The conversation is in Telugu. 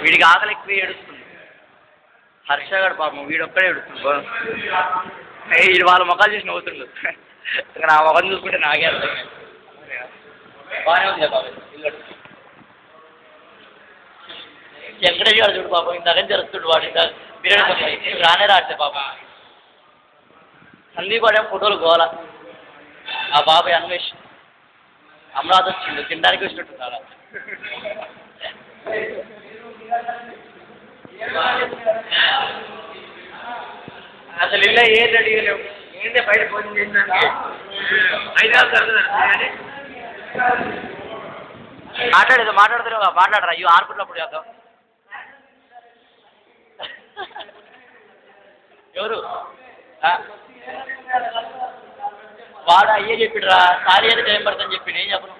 వీడికి ఆకలి ఎక్కువ ఏడుస్తుంది. హర్ష గారు పాపం వీడొక్కడే ఏడుస్తుంది. వీడు వాళ్ళ ముఖాలు చూసి నవ్వుతుండు. నా ముఖం చూసుకుంటే నాకే అర్థం బాగానే ఉంది బాబు ఇల్లు. వెంకటేష్ గారు చూడు పాపం ఇందాక జరుపుతుండు. వాడు ఇంత బిర్యానీ రానే రాట్లే పాపం. సందీప్ వాడే ఫోటోలు గోల. ఆ బాబాయ్ అన్వేష్ అమరావతి వచ్చిండు తినడానికి వచ్చినట్టు చాలా. అసలు ఇలా ఏది అడిగలేవు. ఏంటంటే బయట భోజనం చేసినానికి 5 గంటలు జరుగుతుంది. మాట్లాడుతున్నావు మాట్లాడరా. అయ్యో ఆడుకున్నప్పుడు చేద్దాం. ఎవరు వాడు అయ్యే చెప్పిడురా. ఖాళీ అయితే టైం పడుతుందని చెప్పి ఏం చెప్పను.